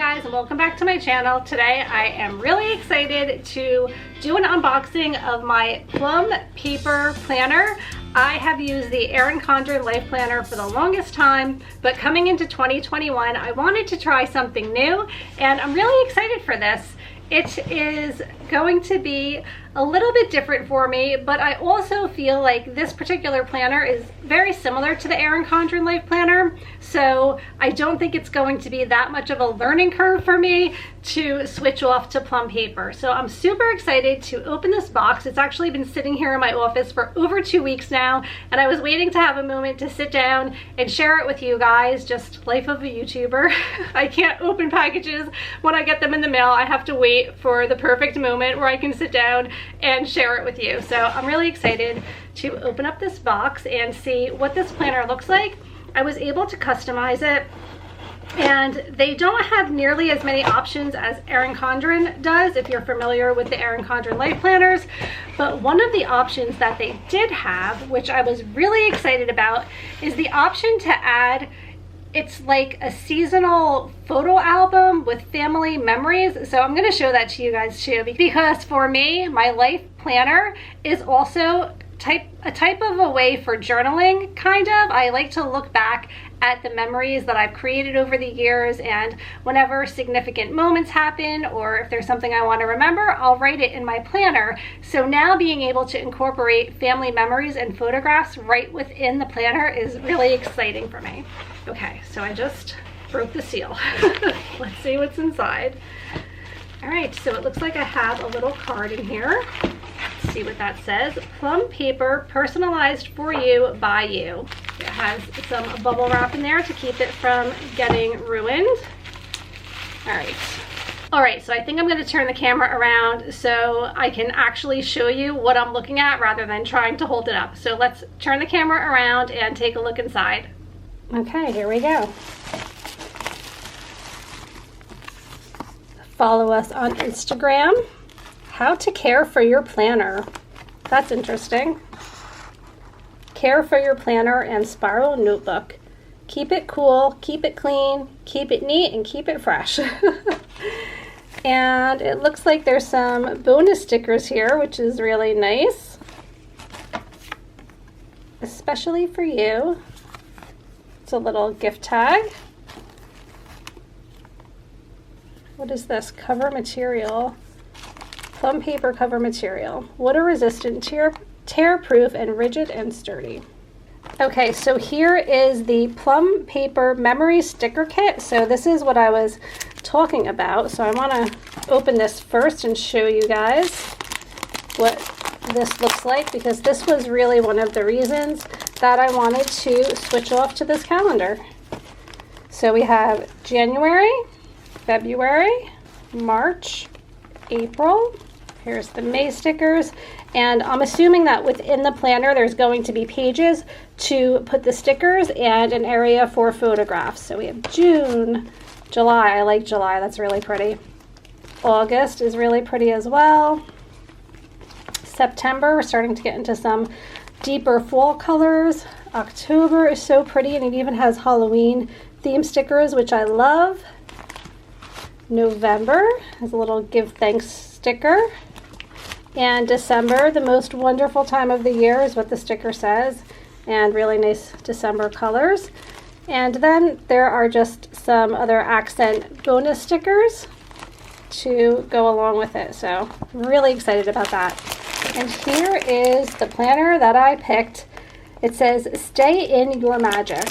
guys, and welcome back to my channel. Today I am really excited to do an unboxing of my Plum paper planner. I have used the Erin Condren Life Planner for the longest time, but coming into 2021 I wanted to try something new, and I'm really excited for this. It is going to be a little bit different for me, but I also feel like this particular planner is very similar to the Erin Condren Life Planner, so I don't think it's going to be that much of a learning curve for me to switch off to Plum paper. So I'm super excited to open this box. It's actually been sitting here in my office for over 2 weeks now, and I was waiting to have a moment to sit down and share it with you guys. Just life of a YouTuber. I can't open packages when I get them in the mail. I have to wait for the perfect moment where I can sit down and share it with you. So I'm really excited to open up this box and see what this planner looks like. I was able to customize it, and they don't have nearly as many options as Erin Condren does, if you're familiar with the Erin Condren Life Planners. But one of the options that they did have, which I was really excited about, is the option to add, it's like a seasonal photo album with family memories. So I'm going to show that to you guys too, because for me, my life planner is also a type of a way for journaling, kind of. I like to look back at the memories that I've created over the years, and whenever significant moments happen or if there's something I want to remember, I'll write it in my planner. So now being able to incorporate family memories and photographs right within the planner is really exciting for me. Okay, so I just broke the seal. Let's see what's inside. All right, so it looks like I have a little card in here. Let's see what that says. Plum paper, personalized for you by you. It has some bubble wrap in there to keep it from getting ruined. All right, so I think I'm going to turn the camera around so I can actually show you what I'm looking at rather than trying to hold it up. So let's turn the camera around and take a look inside. Okay, here we go. Follow us on Instagram. How to care for your planner. That's interesting. Care for your planner and spiral notebook. Keep it cool, keep it clean, keep it neat, and keep it fresh. And it looks like there's some bonus stickers here, which is really nice. Especially for you. It's a little gift tag. What is this? Cover material. Plum paper cover material. Water resistant, tear proof, and rigid and sturdy. Okay, so here is the Plum paper memory sticker kit. So this is what I was talking about. So I want to open this first and show you guys what this looks like, because this was really one of the reasons that I wanted to switch off to this calendar. So we have January, February, March, April. Here's the May stickers, and I'm assuming that within the planner there's going to be pages to put the stickers and an area for photographs. So we have June, July. I like July, that's really pretty. August is really pretty as well. September, we're starting to get into some deeper fall colors. October is so pretty, and it even has Halloween theme stickers, which I love. November has a little give thanks sticker. And December, the most wonderful time of the year, is what the sticker says, and really nice December colors. And then there are just some other accent bonus stickers to go along with it. So really excited about that. And here is the planner that I picked. It says stay in your magic.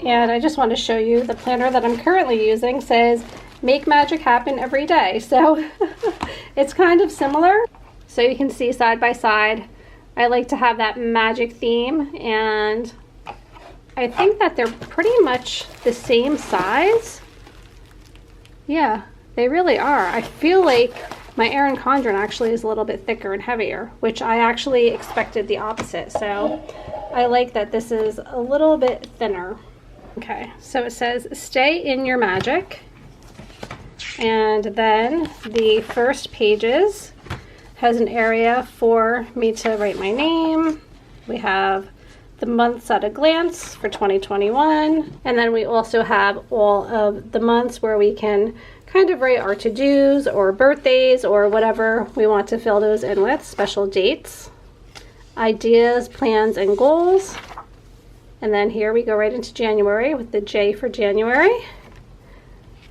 And I just want to show you the planner that I'm currently using says make magic happen every day. So it's kind of similar. So you can see side by side, I like to have that magic theme, and I think that they're pretty much the same size. Yeah, they really are. I feel like my Erin Condren actually is a little bit thicker and heavier, which I actually expected the opposite. So I like that this is a little bit thinner. Okay, so it says stay in your magic. And then the first pages has an area for me to write my name. We have the months at a glance for 2021. And then we also have all of the months where we can kind of write our to-dos or birthdays or whatever we want to fill those in with, special dates, ideas, plans, and goals. And then here we go right into January with the J for January.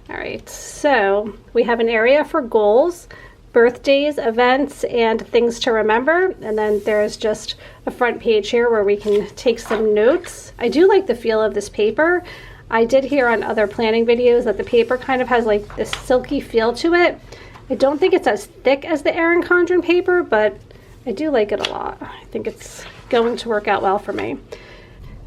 All right, so we have an area for goals, birthdays, events, and things to remember. And then there's just a front page here where we can take some notes. I do like the feel of this paper. I did hear on other planning videos that the paper kind of has like this silky feel to it. I don't think it's as thick as the Erin Condren paper, but I do like it a lot. I think it's going to work out well for me.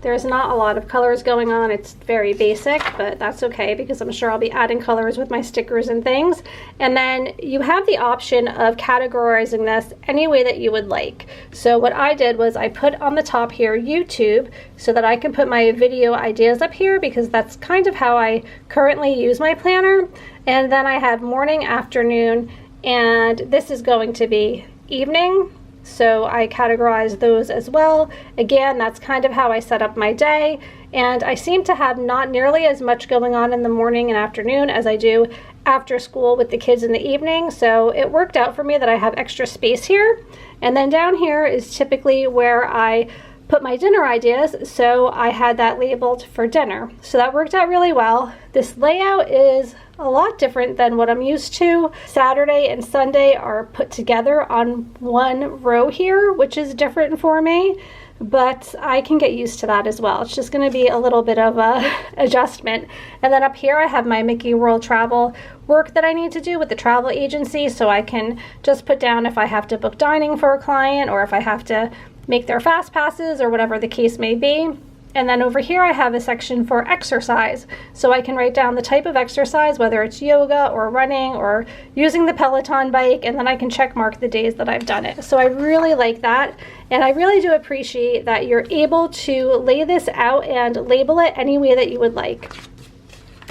There's not a lot of colors going on. It's very basic, but that's okay because I'm sure I'll be adding colors with my stickers and things. And then you have the option of categorizing this any way that you would like. So what I did was I put on the top here YouTube so that I can put my video ideas up here because that's kind of how I currently use my planner. And then I have morning, afternoon, and this is going to be evening. So I categorize those as well. Again, that's kind of how I set up my day. And I seem to have not nearly as much going on in the morning and afternoon as I do after school with the kids in the evening. So it worked out for me that I have extra space here. And then down here is typically where I put my dinner ideas. So I had that labeled for dinner. So that worked out really well. This layout is a lot different than what I'm used to. Saturday and Sunday are put together on one row here, which is different for me, but I can get used to that as well. It's just going to be a little bit of a adjustment. And then up here I have my Mickey World travel work that I need to do with the travel agency, so I can just put down if I have to book dining for a client or if I have to make their fast passes or whatever the case may be. And then over here I have a section for exercise. So I can write down the type of exercise, whether it's yoga or running or using the Peloton bike, and then I can check mark the days that I've done it. So I really like that. And I really do appreciate that you're able to lay this out and label it any way that you would like.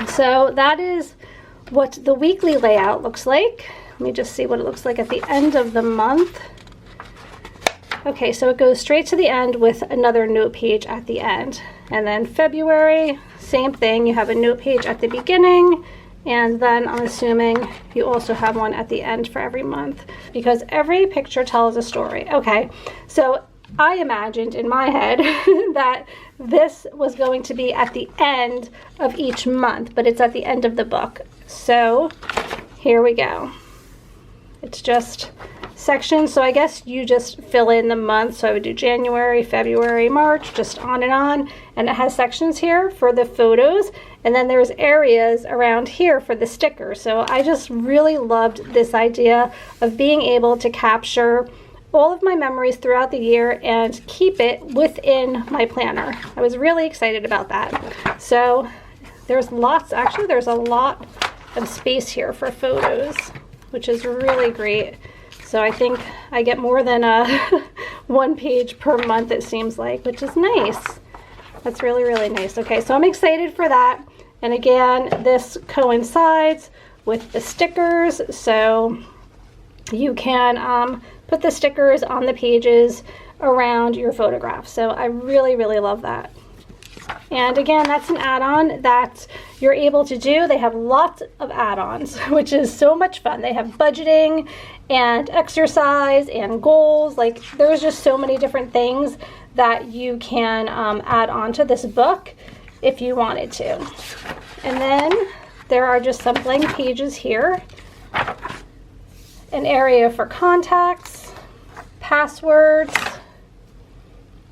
So that is what the weekly layout looks like. Let me just see what it looks like at the end of the month. Okay, so it goes straight to the end with another note page at the end. And then February, same thing. You have a note page at the beginning, and then I'm assuming you also have one at the end for every month because every picture tells a story. Okay, so I imagined in my head that this was going to be at the end of each month, but it's at the end of the book. So here we go. It's just sections, so I guess you just fill in the month. So I would do January, February, March, just on, and it has sections here for the photos, and then there's areas around here for the stickers. So I just really loved this idea of being able to capture all of my memories throughout the year and keep it within my planner. I was really excited about that. So there's lots, actually there's a lot of space here for photos, which is really great. So I think I get more than one page per month, it seems like, which is nice. That's really, really nice. Okay, so I'm excited for that. And again, this coincides with the stickers. So you can put the stickers on the pages around your photographs. So I really, really love that. And again, that's an add-on that you're able to do. They have lots of add-ons, which is so much fun. They have budgeting and exercise and goals. Like, there's just so many different things that you can add on to this book if you wanted to. And then there are just some blank pages here. An area for contacts, passwords,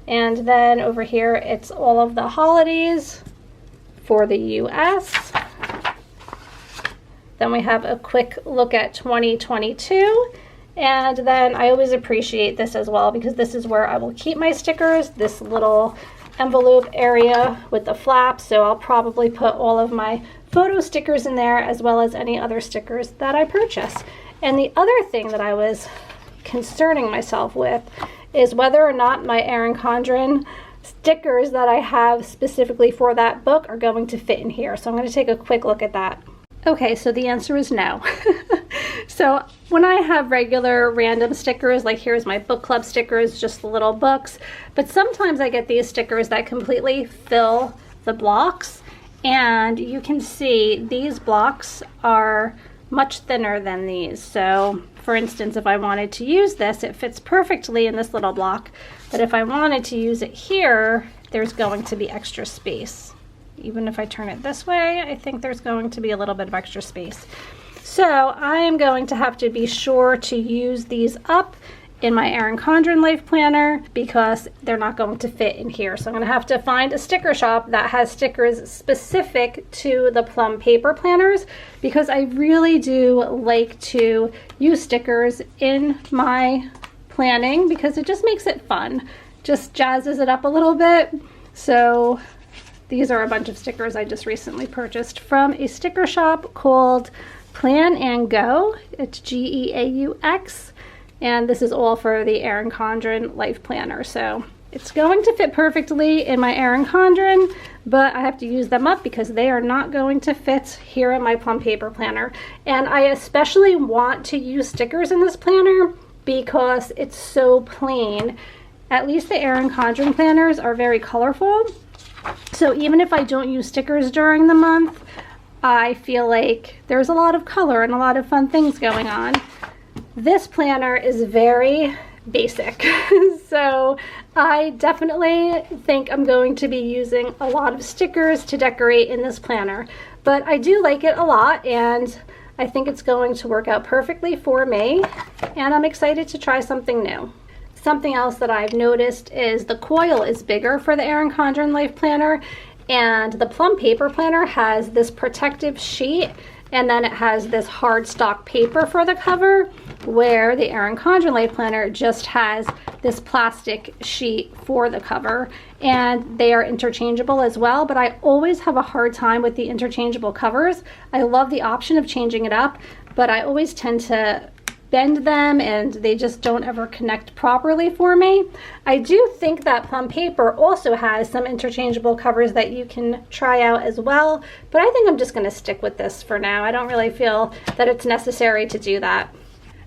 and then over here it's all of the holidays for the US. Then we have a quick look at 2022, and then I always appreciate this as well because this is where I will keep my stickers, this little envelope area with the flap. So I'll probably put all of my photo stickers in there as well as any other stickers that I purchase. And the other thing that I was concerning myself with is whether or not my Erin Condren stickers that I have specifically for that book are going to fit in here. So I'm going to take a quick look at that. Okay, so the answer is no. So when I have regular random stickers, like here's my book club stickers, just the little books, but sometimes I get these stickers that completely fill the blocks, and you can see these blocks are much thinner than these. So for instance, if I wanted to use this, it fits perfectly in this little block, but if I wanted to use it here, there's going to be extra space. Even if I turn it this way, I think there's going to be a little bit of extra space. So I am going to have to be sure to use these up in my Erin Condren Life Planner because they're not going to fit in here. So I'm going to have to find a sticker shop that has stickers specific to the Plum paper planners, because I really do like to use stickers in my planning because it just makes it fun. Just jazzes it up a little bit. So these are a bunch of stickers I just recently purchased from a sticker shop called Plan and Go. It's G-E-A-U-X. And this is all for the Erin Condren Life Planner. So it's going to fit perfectly in my Erin Condren, but I have to use them up because they are not going to fit here in my Plum paper planner. And I especially want to use stickers in this planner because it's so plain. At least the Erin Condren planners are very colorful. So even if I don't use stickers during the month, I feel like there's a lot of color and a lot of fun things going on. This planner is very basic, so I definitely think I'm going to be using a lot of stickers to decorate in this planner, but I do like it a lot and I think it's going to work out perfectly for me, and I'm excited to try something new. Something else that I've noticed is the coil is bigger for the Erin Condren Life Planner, and the Plum paper planner has this protective sheet, and then it has this hard stock paper for the cover, where the Erin Condren Life Planner just has this plastic sheet for the cover, and they are interchangeable as well, but I always have a hard time with the interchangeable covers. I love the option of changing it up, but I always tend to bend them and they just don't ever connect properly for me. I do think that Plum paper also has some interchangeable covers that you can try out as well, but I think I'm just going to stick with this for now. I don't really feel that it's necessary to do that.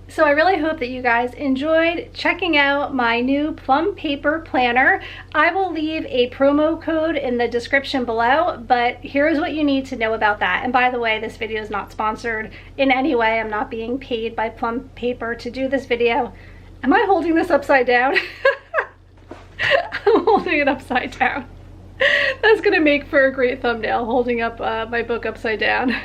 So I really hope that you guys enjoyed checking out my new Plum paper planner. I will leave a promo code in the description below, but here's what you need to know about that. And by the way, this video is not sponsored in any way. I'm not being paid by Plum paper to do this video. Am I holding this upside down? I'm holding it upside down. That's gonna make for a great thumbnail, holding up my book upside down.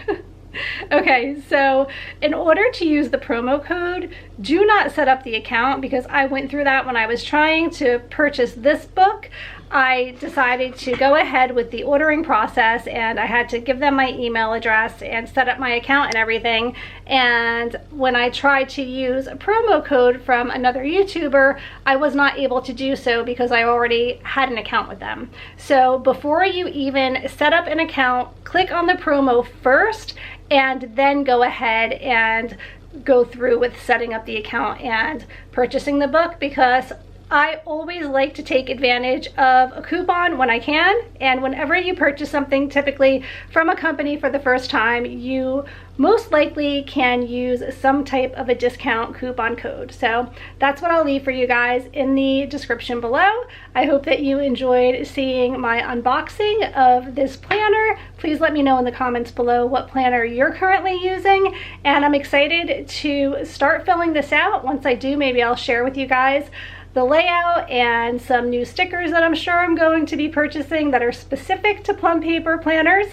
Okay, so in order to use the promo code, do not set up the account, because I went through that when I was trying to purchase this book. I decided to go ahead with the ordering process, and I had to give them my email address and set up my account and everything. And when I tried to use a promo code from another YouTuber, I was not able to do so because I already had an account with them. So before you even set up an account, click on the promo first and then go ahead and go through with setting up the account and purchasing the book, because I always like to take advantage of a coupon when I can, and whenever you purchase something typically from a company for the first time, you most likely can use some type of a discount coupon code. So that's what I'll leave for you guys in the description below. I hope that you enjoyed seeing my unboxing of this planner. Please let me know in the comments below what planner you're currently using, and I'm excited to start filling this out. Once I do, maybe I'll share with you guys the layout and some new stickers that I'm sure I'm going to be purchasing that are specific to Plum paper planners.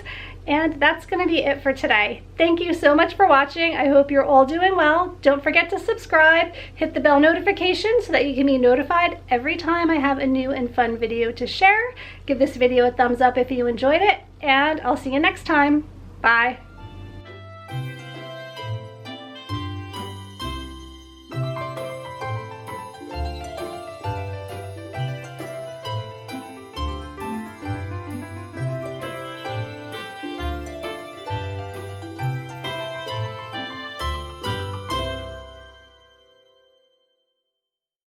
And that's going to be it for today. Thank you so much for watching. I hope you're all doing well. Don't forget to subscribe, hit the bell notification so that you can be notified every time I have a new and fun video to share. Give this video a thumbs up if you enjoyed it, and I'll see you next time. Bye.